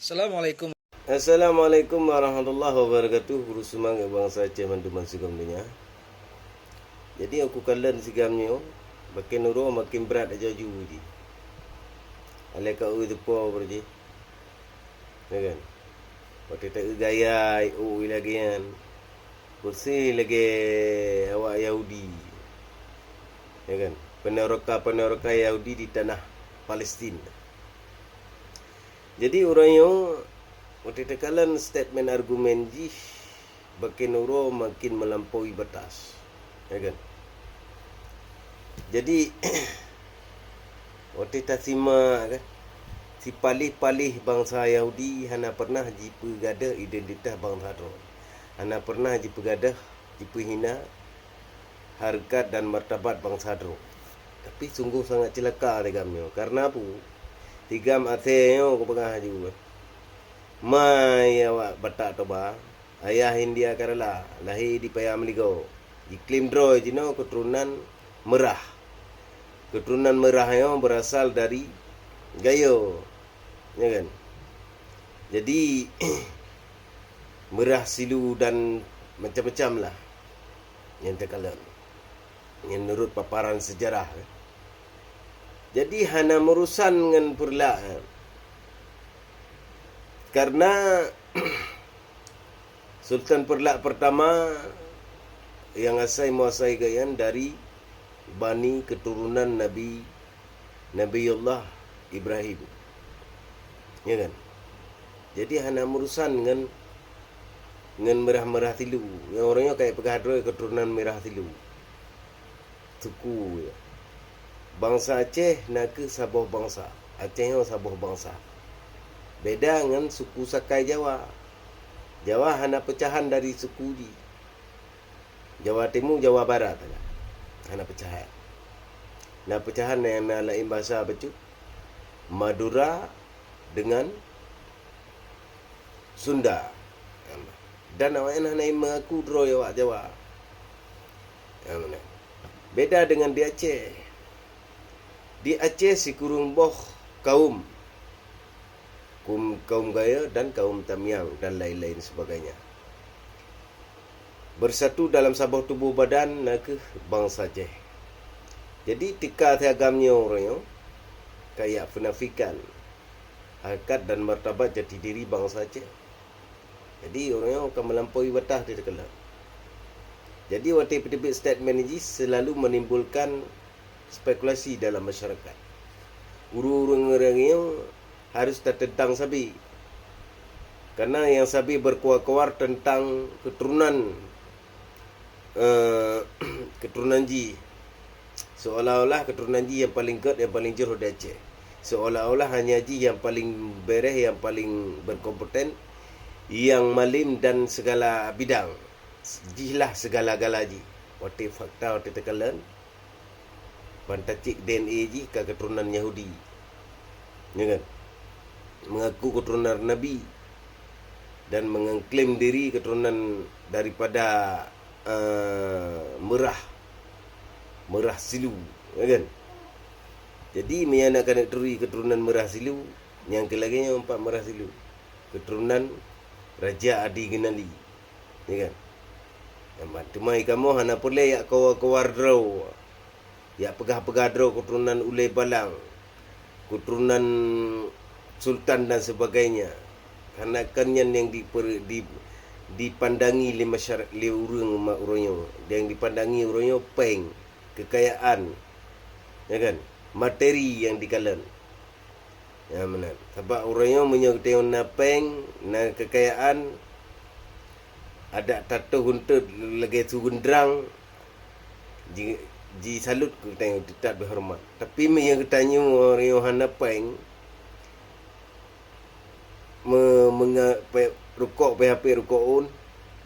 Assalamualaikum. Assalamualaikum warahmatullahi wabarakatuh. Guru semangat bangsa Aceh manduman sigam dunia. Jadi aku kalan sigamnya makin uro makin berat aja jauh je. Alai kau itu po berje. Ya kan? Waktu tak gaya lagi kan. Kursi lagi awak Yahudi. Ya kan? Peneroka Yahudi di tanah Palestin. Jadi orang yang waktu tekalan statement argumen ji makin uro makin melampaui batas, ya kan? Jadi waktu tak simak kan, si palih-palih bangsa Yahudi hana pernah ji pegada identitas bangsa tu, hana pernah ji pegada ji hina harkat dan martabat bangsa tu. Tapi sungguh sangat celaka degamnya. Karena apa? Tigam ateo ko pengah juga. Mai awak batak toba. Ayah India Kerala lahir di Payam Ligo. Iklim Droy jino keturunan merah. Keturunan merah yang berasal dari Gayo. Ya kan? Jadi merah silu dan macam-macam lah yang terkalan. Yang menurut paparan sejarah. Jadi hana merusan dengan purla. Karena Sultan Perlak pertama yang asai muasai gayan dari bani keturunan Nabiullah Ibrahim. Ya kan? Jadi hana merusan dengan merah-merah tilu. Yang orangnya kayak pegadro keturunan merah tilu. Suku ya. Bangsa Aceh nak ke sabuh bangsa. Aceh yang sabuh bangsa. Beda dengan suku Sakai Jawa. Jawa hana pecahan dari suku di Jawa Timur, Jawa Barat. Hana pecahan. Nah pecahan yang lain bahasa becu. Madura dengan Sunda. Dan awak hana mengaku dro Jawa. Beda dengan di Aceh. Di Aceh si kurung boh kaum Gaya dan kaum Tamiang dan lain-lain sebagainya bersatu dalam sabuh tubuh badan nak bangsa Aceh. Jadi tika tiagamnya orangnya kayak penafikan harkat dan martabat jati diri bangsa Aceh. Jadi orangnya akan melampaui batas di dekat. Jadi waktu petibik statement ini selalu menimbulkan spekulasi dalam masyarakat. Orang-orang yang harus tertentang sabi. Karena yang sabi berkuar-kuar tentang keturunan keturunan ji. Seolah-olah keturunan ji yang paling kuat, yang paling jauh di Aceh. Seolah-olah hanya ji yang paling bereh, yang paling berkompeten, yang malim dan segala bidang. Jilah segala-gala ji. Waktu fakta, waktu tekalan. Pantacik DNA ji ke keturunan Yahudi. Ya kan? Mengaku keturunan Nabi dan mengklaim diri keturunan daripada merah silu, ya kan? Jadi menyanakan diri keturunan merah silu, yang kelaginya empat merah silu, keturunan Raja Adi Genali, ya kan? Yang tumai kamu hana pule yak kawar draw. Ya pegah-pegah draw keturunan Ulay Balang, keturunan Sultan dan sebagainya. Karena kanyan yang dipandangi oleh masyarakat, oleh orang-orangnya, yang dipandangi orangnya peng, kekayaan, ya kan, materi yang dikalan. Ya benar. Sebab orangnya menyokong na peng, na kekayaan, ada tato untuk lagi sugundrang. Ji salut ku tengok tetap berhormat. Tapi yang ketanya orang yang hana peng rukuk PHP rukuk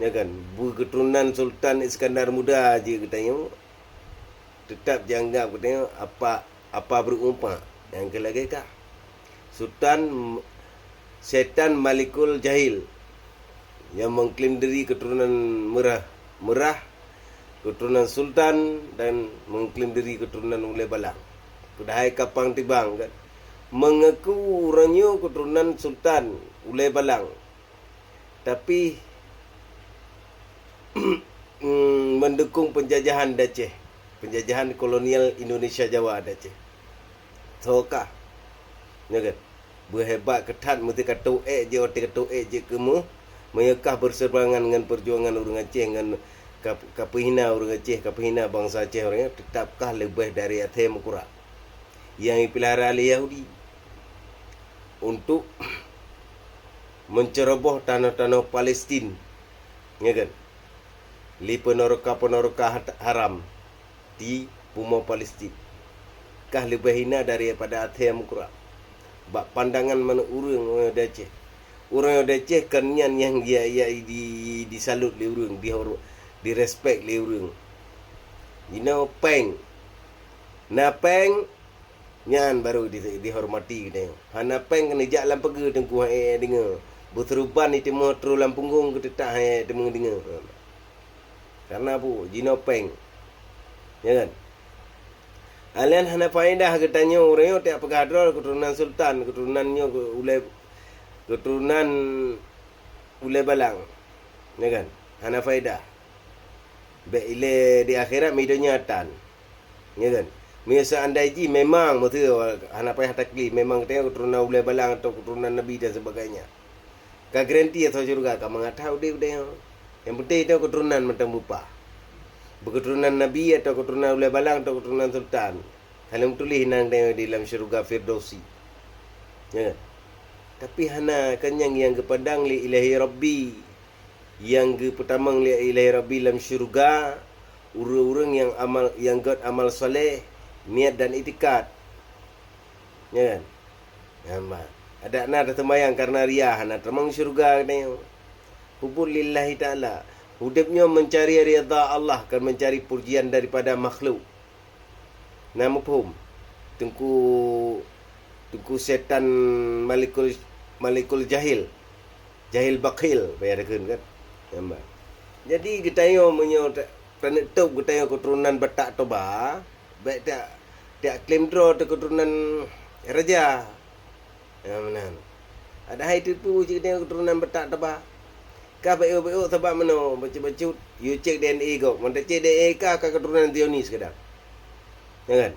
ya kan, keturunan Sultan Iskandar Muda aja katanya tetap dianggap katanya apa berumpah yang kelagi kah Sultan Setan Malikul Jahil yang mengklaim diri keturunan merah keturunan Sultan dan mengklaim diri keturunan Ulay Balang. Kudahai kapang tibang kan. mengaku orangnya keturunan Sultan Ulay Balang, tapi mendukung penjajahan Aceh, penjajahan kolonial Indonesia Jawa Aceh. Sokah, ya kan? Berhebat ketat mesti kata je otak kata je kemu meyakah berseberangan dengan perjuangan orang Aceh, dengan kapihina orang Aceh, kapihina bangsa Aceh orangnya, tetapkah lebih dari Aceh Mekura yang dipelihara oleh Yahudi untuk menceroboh tanah-tanah Palestin, ya kan? Li penoroka haram di bumi Palestin kah lebih hina daripada Aceh Mekura. Bak pandangan mana orang Aceh. Orang Aceh kan yang dia disalut le orang, di respect le orang. You know peng. Na peng nyan baru dihormati kita. Hana peng kena jak lam pege tengku dengar. Berteruban ni temu terus lam punggung ke tetah temu dengar. Karena apa? Jino peng. Ya kan? Alian hana faedah katanya orang tak pegadrol keturunan Sultan, keturunannya keturunan Ulay Balang. Ya kan? Hana faedah. Baik ile di akhirat midonya atan. Ya kan? Biasa andai ji memang betul hana payah taklif, memang katanya keturunan Ulay Balang atau keturunan Nabi dan sebagainya. Ka garanti atau juga ka mengatau dia. Yang penting itu keturunan macam bupa. Berketurunan Nabi atau keturunan Ulay Balang atau keturunan Sultan. Kalau tulis nang di dalam syurga Firdausi. Ya. Tapi hana kenyang yang kepadang li ilahi Rabbi. Yang ke pertama li ilahi Rabbi dalam syurga, orang-orang yang amal yang god amal soleh, niat dan itikad. Ya kan? Amal. Ada nak termayang karena riah, nak termang syurga katanya. Hubul lillahi ta'ala. Hidupnya mencari rida Allah, kan mencari pujian daripada makhluk. Nama pun tengku setan malikul jahil bakil bayar kan. Nampak. Jadi kita yo menyo planet tu kita yo keturunan Batak Toba, baik tak claim draw tu keturunan raja. Ya mana. Ada hai tipu kita yo keturunan Batak Toba. Kah baik sebab mana baca-baca you check DNA kau. Mana check DNA kah keturunan Zionis kadang. Ya kan?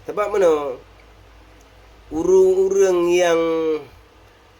Sebab mana orang-orang yang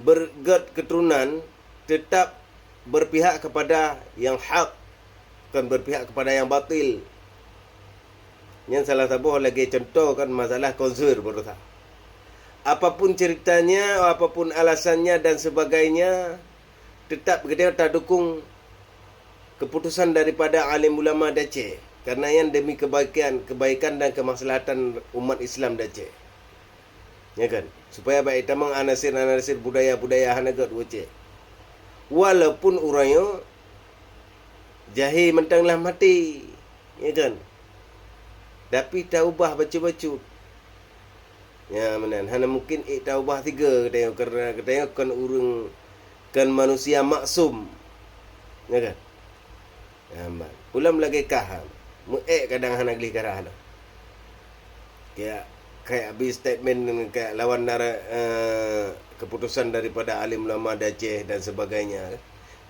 bergad keturunan tetap berpihak kepada yang hak, bukan berpihak kepada yang batil. Yang salah satu lagi contoh kan masalah konser berusaha. Apapun ceritanya, apapun alasannya dan sebagainya, tetap kita tak dukung keputusan daripada alim ulama Aceh. Karena yang demi kebaikan dan kemaslahatan umat Islam Aceh. Ya kan? Supaya baik tamang anasir budaya hanagat Aceh. Walaupun orangnya jahil mentanglah mati. Ya kan? Tapi taubah baca-baca. Ya menan. Hana mungkin taubah 3 katanya. Kerana katanya kan orang, kan manusia maksum. Ya kan? Ya man. Ulam lagi kaham. Kadang hana geli karah dah. Kayak habis statement kayak lawan keputusan daripada alim ulama Aceh dan sebagainya.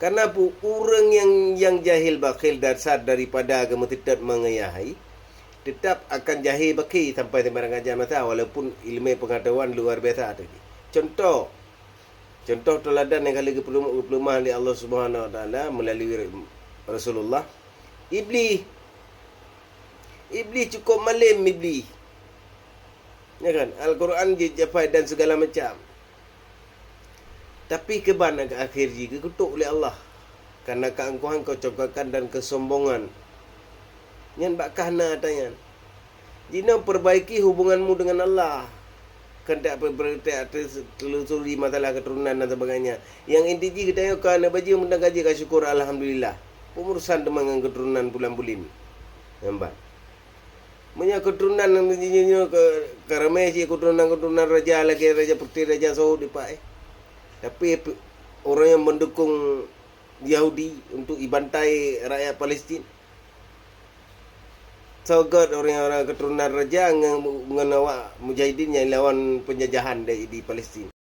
Karena orang yang jahil bakil dasar daripada agama tidak mengayahai, tetap akan jahil bakil sampai sembarang ajar masa walaupun ilmu pengetahuan luar biasa tadi. Contoh teladan yang kali ke-20 oleh Allah Subhanahu Wa Taala melalui Rasulullah. Iblis cukup malim iblis. Ya kan? Al-Quran dicapai dan segala macam. Tapi keban agak akhir jika kutuk oleh Allah. Karena keangkuhan, kecokakan dan kesombongan. Yang bakah na tanya. Jina perbaiki hubunganmu dengan Allah. Kan tak telusuri masalah keturunan dan sebagainya. Yang inti kita kan baju mendang gaji ka syukur alhamdulillah. Pengurusan dengan keturunan bulan-bulan. Nampak. Punya keturunan yang ke ramai sih keturunan raja lagi, raja putih, raja Saudi pak. Tapi orang yang mendukung Yahudi untuk ibantai rakyat Palestin. sogot orang-orang keturunan raja mengenawak mujahidin yang lawan penjajahan di Palestin.